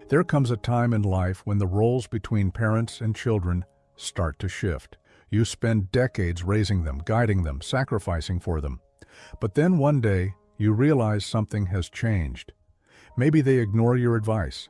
There comes a time in life when the roles between parents and children start to shift. You spend decades raising them, guiding them, sacrificing for them. But then one day, you realize something has changed. Maybe they ignore your advice.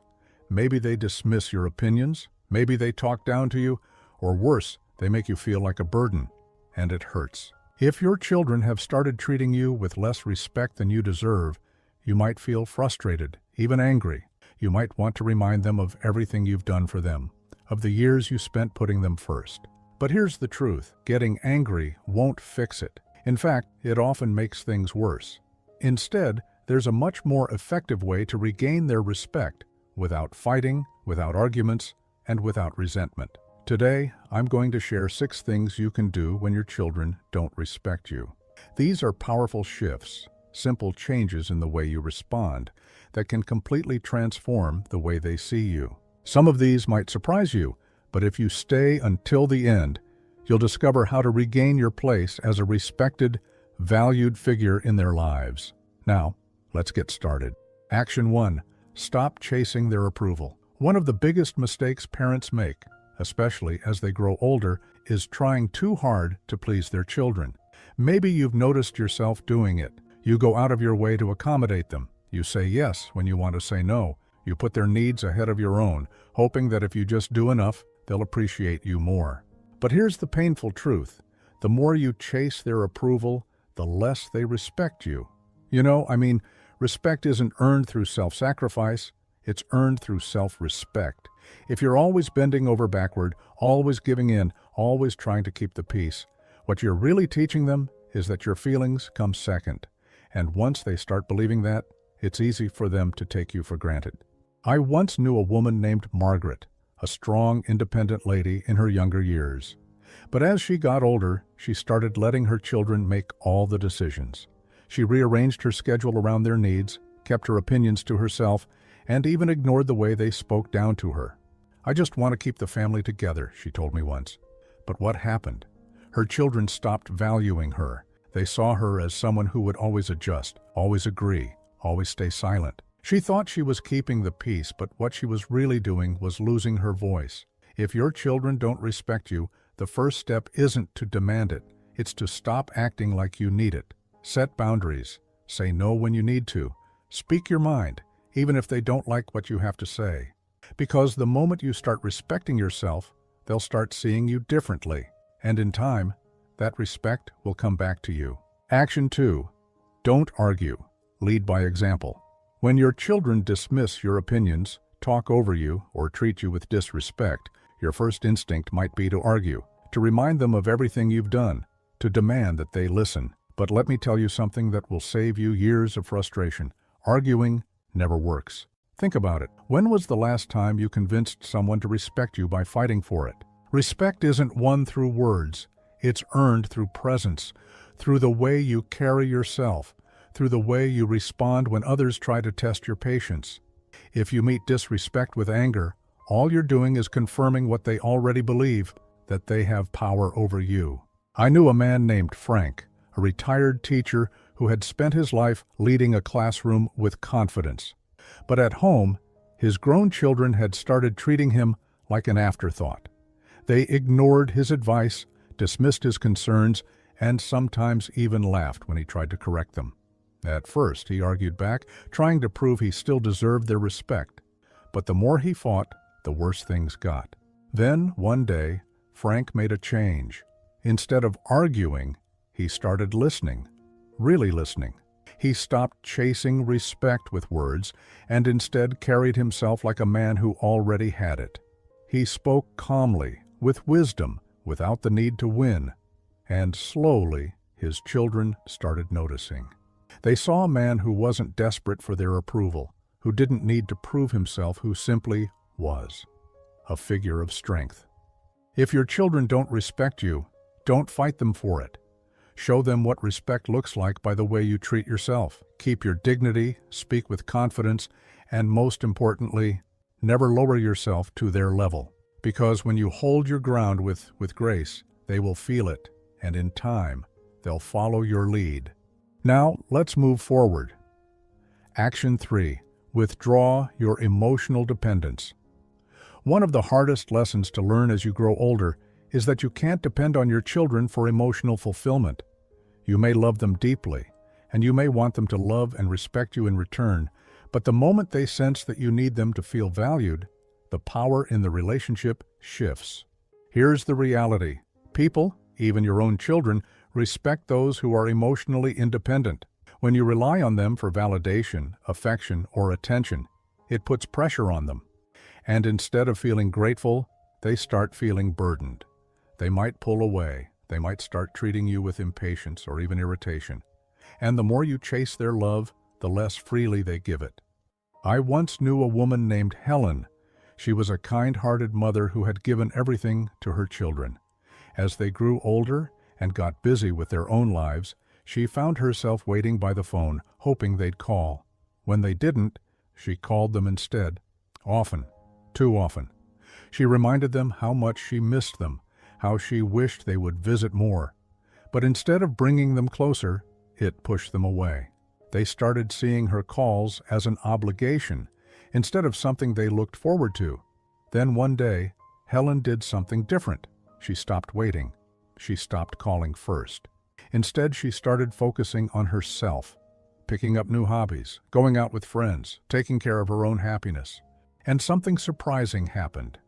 Maybe they dismiss your opinions. Maybe they talk down to you. Or worse, they make you feel like a burden. And it hurts. If your children have started treating you with less respect than you deserve, you might feel frustrated, even angry. You might want to remind them of everything you've done for them, of the years you spent putting them first. But here's the truth. Getting angry won't fix it. In fact, it often makes things worse. Instead, there's a much more effective way to regain their respect without fighting, without arguments, and without resentment. Today, I'm going to share 6 things you can do when your children don't respect you. These are powerful shifts, simple changes in the way you respond that can completely transform the way they see you. Some of these might surprise you, but if you stay until the end, you'll discover how to regain your place as a respected, valued figure in their lives. Now, let's get started. Action 1. Stop chasing their approval. One of the biggest mistakes parents make, especially as they grow older, is trying too hard to please their children. Maybe you've noticed yourself doing it. You go out of your way to accommodate them. You say yes when you want to say no. You put their needs ahead of your own, hoping that if you just do enough, they'll appreciate you more. But here's the painful truth. The more you chase their approval, the less they respect you. Respect isn't earned through self-sacrifice. It's earned through self-respect. If you're always bending over backward, always giving in, always trying to keep the peace, what you're really teaching them is that your feelings come second. And once they start believing that, it's easy for them to take you for granted. I once knew a woman named Margaret, a strong, independent lady in her younger years. But as she got older, she started letting her children make all the decisions. She rearranged her schedule around their needs, kept her opinions to herself, and even ignored the way they spoke down to her. "I just want to keep the family together," she told me once. But what happened? Her children stopped valuing her. They saw her as someone who would always adjust, always agree, always stay silent. She thought she was keeping the peace, but what she was really doing was losing her voice. If your children don't respect you, the first step isn't to demand it. It's to stop acting like you need it. Set boundaries. Say no when you need to. Speak your mind, even if they don't like what you have to say. Because the moment you start respecting yourself, they'll start seeing you differently. And in time, that respect will come back to you. Action 2. Don't argue. Lead by example. When your children dismiss your opinions, talk over you, or treat you with disrespect, your first instinct might be to argue, to remind them of everything you've done, to demand that they listen. But let me tell you something that will save you years of frustration. Arguing never works. Think about it. When was the last time you convinced someone to respect you by fighting for it? Respect isn't won through words. It's earned through presence, through the way you carry yourself, through the way you respond when others try to test your patience. If you meet disrespect with anger, all you're doing is confirming what they already believe, that they have power over you. I knew a man named Frank, a retired teacher who had spent his life leading a classroom with confidence. But at home, his grown children had started treating him like an afterthought. They ignored his advice, dismissed his concerns, and sometimes even laughed when he tried to correct them. At first, he argued back, trying to prove he still deserved their respect. But the more he fought, the worse things got. Then, one day, Frank made a change. Instead of arguing, he started listening, really listening. He stopped chasing respect with words and instead carried himself like a man who already had it. He spoke calmly, with wisdom, without the need to win. And slowly, his children started noticing. They saw a man who wasn't desperate for their approval, who didn't need to prove himself, who simply was. A figure of strength. If your children don't respect you, don't fight them for it. Show them what respect looks like by the way you treat yourself. Keep your dignity, speak with confidence, and most importantly, never lower yourself to their level. Because when you hold your ground with grace, they will feel it, and in time, they'll follow your lead. Now, let's move forward. Action 3. Withdraw your emotional dependence. One of the hardest lessons to learn as you grow older is that you can't depend on your children for emotional fulfillment. You may love them deeply, and you may want them to love and respect you in return, but the moment they sense that you need them to feel valued, the power in the relationship shifts. Here's the reality. People, even your own children, respect those who are emotionally independent. When you rely on them for validation, affection, or attention, it puts pressure on them. And instead of feeling grateful, they start feeling burdened. They might pull away. They might start treating you with impatience or even irritation. And the more you chase their love, the less freely they give it. I once knew a woman named Helen. She was a kind-hearted mother who had given everything to her children. As they grew older and got busy with their own lives, she found herself waiting by the phone, hoping they'd call. When they didn't, she called them instead. Often, too often. She reminded them how much she missed them, how she wished they would visit more. But instead of bringing them closer, it pushed them away. They started seeing her calls as an obligation, instead of something they looked forward to. Then one day, Helen did something different. She stopped waiting. She stopped calling first. Instead, she started focusing on herself, picking up new hobbies, going out with friends, taking care of her own happiness. And something surprising happened.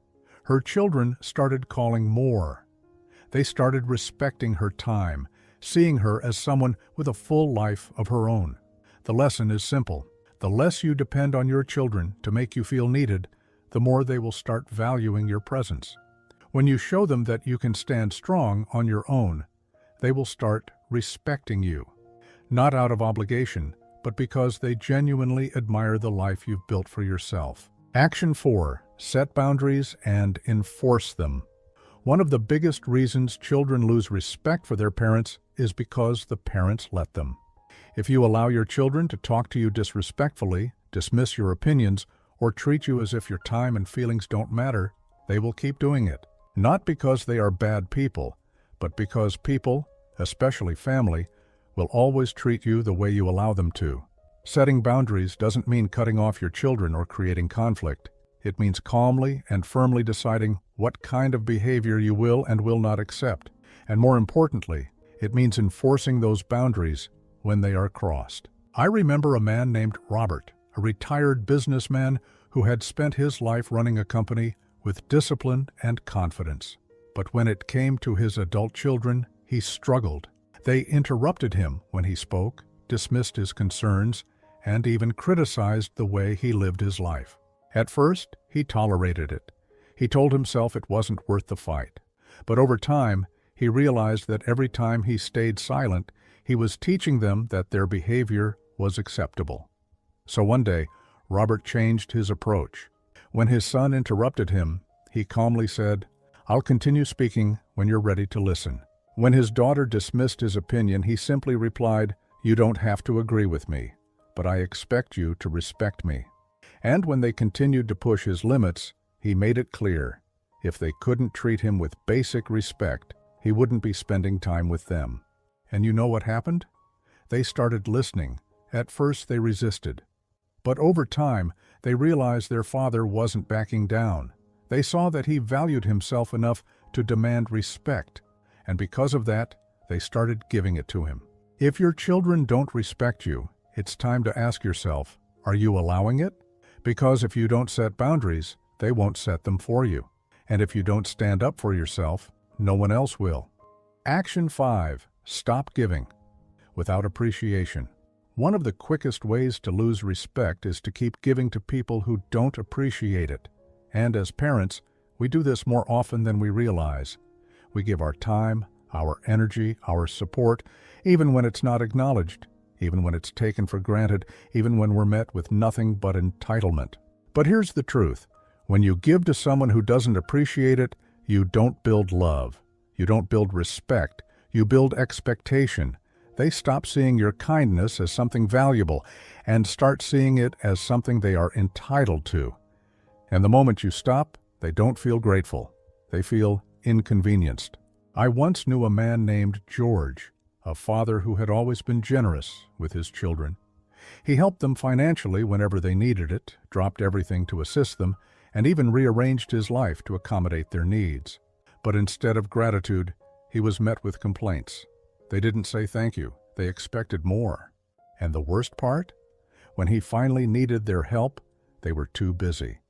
Her children started calling more. They started respecting her time, seeing her as someone with a full life of her own. The lesson is simple. The less you depend on your children to make you feel needed, the more they will start valuing your presence. When you show them that you can stand strong on your own, they will start respecting you, not out of obligation, but because they genuinely admire the life you've built for yourself. Action 4. Set boundaries and enforce them. One of the biggest reasons children lose respect for their parents is because the parents let them. If you allow your children to talk to you disrespectfully, dismiss your opinions, or treat you as if your time and feelings don't matter, they will keep doing it. Not because they are bad people, but because people, especially family, will always treat you the way you allow them to. Setting boundaries doesn't mean cutting off your children or creating conflict. It means calmly and firmly deciding what kind of behavior you will and will not accept. And more importantly, it means enforcing those boundaries when they are crossed. I remember a man named Robert, a retired businessman who had spent his life running a company with discipline and confidence. But when it came to his adult children, he struggled. They interrupted him when he spoke, dismissed his concerns, and even criticized the way he lived his life. At first, he tolerated it. He told himself it wasn't worth the fight. But over time, he realized that every time he stayed silent, he was teaching them that their behavior was acceptable. So one day, Robert changed his approach. When his son interrupted him, he calmly said, "I'll continue speaking when you're ready to listen." When his daughter dismissed his opinion, he simply replied, "You don't have to agree with me, but I expect you to respect me." And when they continued to push his limits, he made it clear, if they couldn't treat him with basic respect, he wouldn't be spending time with them. And you know what happened? They started listening. At first they resisted. But over time, they realized their father wasn't backing down. They saw that he valued himself enough to demand respect, and because of that, they started giving it to him. If your children don't respect you, it's time to ask yourself, are you allowing it? Because if you don't set boundaries, they won't set them for you. And if you don't stand up for yourself, no one else will. Action 5. Stop giving. Without appreciation. One of the quickest ways to lose respect is to keep giving to people who don't appreciate it. And as parents, we do this more often than we realize. We give our time, our energy, our support, even when it's not acknowledged, even when it's taken for granted, even when we're met with nothing but entitlement. But here's the truth. When you give to someone who doesn't appreciate it, you don't build love. You don't build respect. You build expectation. They stop seeing your kindness as something valuable and start seeing it as something they are entitled to. And the moment you stop, they don't feel grateful. They feel inconvenienced. I once knew a man named George, a father who had always been generous with his children. He helped them financially whenever they needed it, dropped everything to assist them, and even rearranged his life to accommodate their needs. But instead of gratitude, he was met with complaints. They didn't say thank you. They expected more. And the worst part? When he finally needed their help, they were too busy.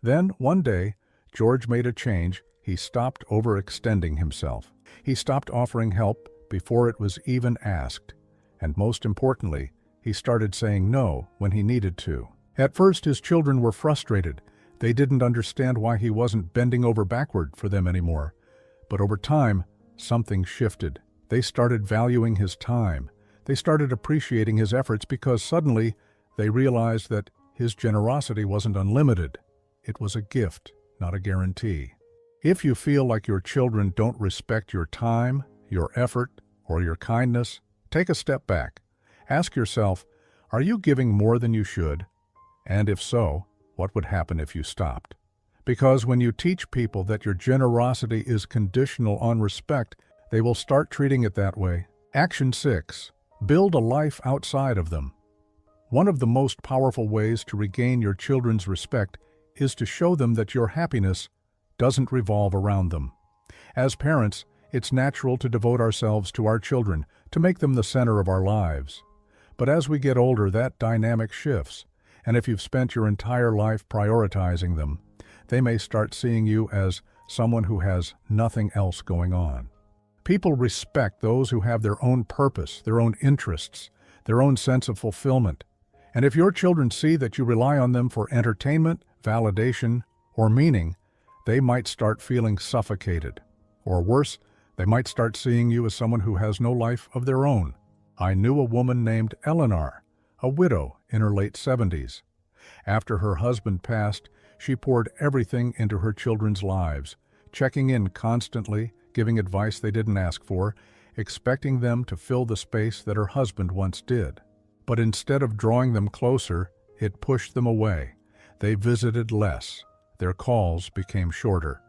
Then, one day, George made a change. He stopped overextending himself. He stopped offering help before it was even asked. And most importantly, he started saying no when he needed to. At first, his children were frustrated. They didn't understand why he wasn't bending over backward for them anymore. But over time, something shifted. They started valuing his time. They started appreciating his efforts because suddenly they realized that his generosity wasn't unlimited. It was a gift, not a guarantee. If you feel like your children don't respect your time, your effort, or your kindness, take a step back. Ask yourself, are you giving more than you should? And if so, what would happen if you stopped? Because when you teach people that your generosity is conditional on respect, they will start treating it that way. Action 6. Build a life outside of them. One of the most powerful ways to regain your children's respect is to show them that your happiness doesn't revolve around them. As parents, it's natural to devote ourselves to our children, to make them the center of our lives. But as we get older, that dynamic shifts, and if you've spent your entire life prioritizing them, they may start seeing you as someone who has nothing else going on. People respect those who have their own purpose, their own interests, their own sense of fulfillment. And if your children see that you rely on them for entertainment, validation, or meaning, they might start feeling suffocated. Or worse, they might start seeing you as someone who has no life of their own. I knew a woman named Eleanor, a widow in her late 70s. After her husband passed, she poured everything into her children's lives, checking in constantly, giving advice they didn't ask for, expecting them to fill the space that her husband once did. But instead of drawing them closer, it pushed them away. They visited less. Their calls became shorter.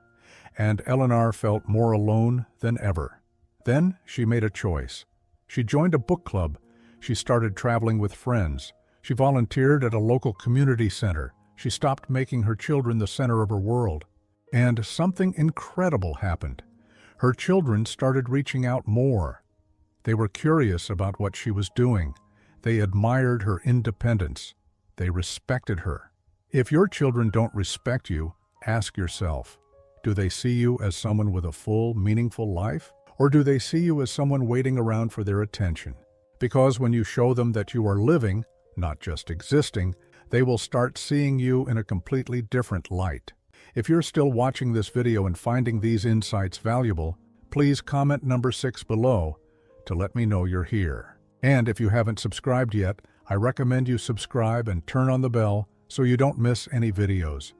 And Eleanor felt more alone than ever. Then she made a choice. She joined a book club. She started traveling with friends. She volunteered at a local community center. She stopped making her children the center of her world. And something incredible happened. Her children started reaching out more. They were curious about what she was doing. They admired her independence. They respected her. If your children don't respect you, ask yourself, do they see you as someone with a full, meaningful life? Or do they see you as someone waiting around for their attention? Because when you show them that you are living, not just existing, they will start seeing you in a completely different light. If you're still watching this video and finding these insights valuable, please comment number 6 below to let me know you're here. And if you haven't subscribed yet, I recommend you subscribe and turn on the bell so you don't miss any videos.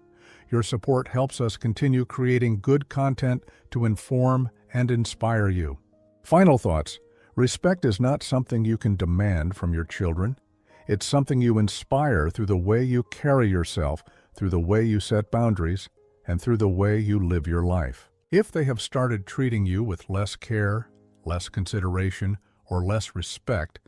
Your support helps us continue creating good content to inform and inspire you. Final thoughts. Respect is not something you can demand from your children. It's something you inspire through the way you carry yourself, through the way you set boundaries, and through the way you live your life. If they have started treating you with less care, less consideration, or less respect,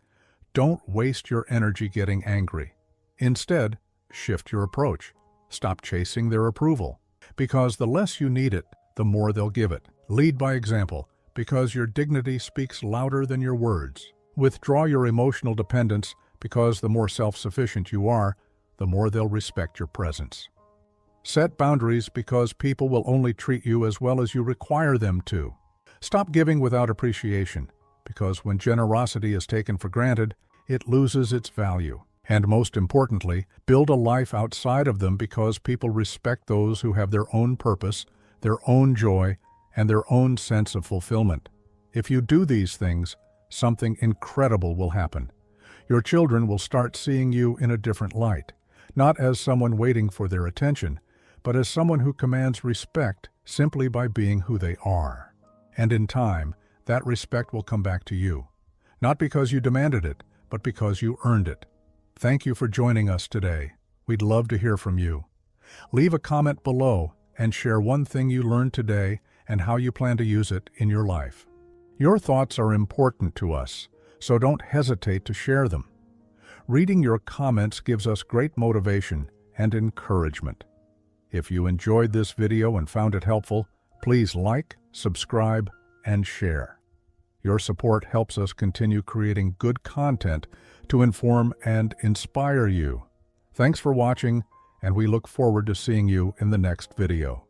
don't waste your energy getting angry. Instead, shift your approach. Stop chasing their approval. Because the less you need it, the more they'll give it. Lead by example, because your dignity speaks louder than your words. Withdraw your emotional dependence, because the more self-sufficient you are, the more they'll respect your presence. Set boundaries because people will only treat you as well as you require them to. Stop giving without appreciation, because when generosity is taken for granted, it loses its value. And most importantly, build a life outside of them because people respect those who have their own purpose, their own joy, and their own sense of fulfillment. If you do these things, something incredible will happen. Your children will start seeing you in a different light, not as someone waiting for their attention, but as someone who commands respect simply by being who they are. And in time, that respect will come back to you, not because you demanded it, but because you earned it. Thank you for joining us today. We'd love to hear from you. Leave a comment below and share one thing you learned today and how you plan to use it in your life. Your thoughts are important to us, so don't hesitate to share them. Reading your comments gives us great motivation and encouragement. If you enjoyed this video and found it helpful, please like, subscribe, and share. Your support helps us continue creating good content to inform and inspire you. Thanks for watching, and we look forward to seeing you in the next video.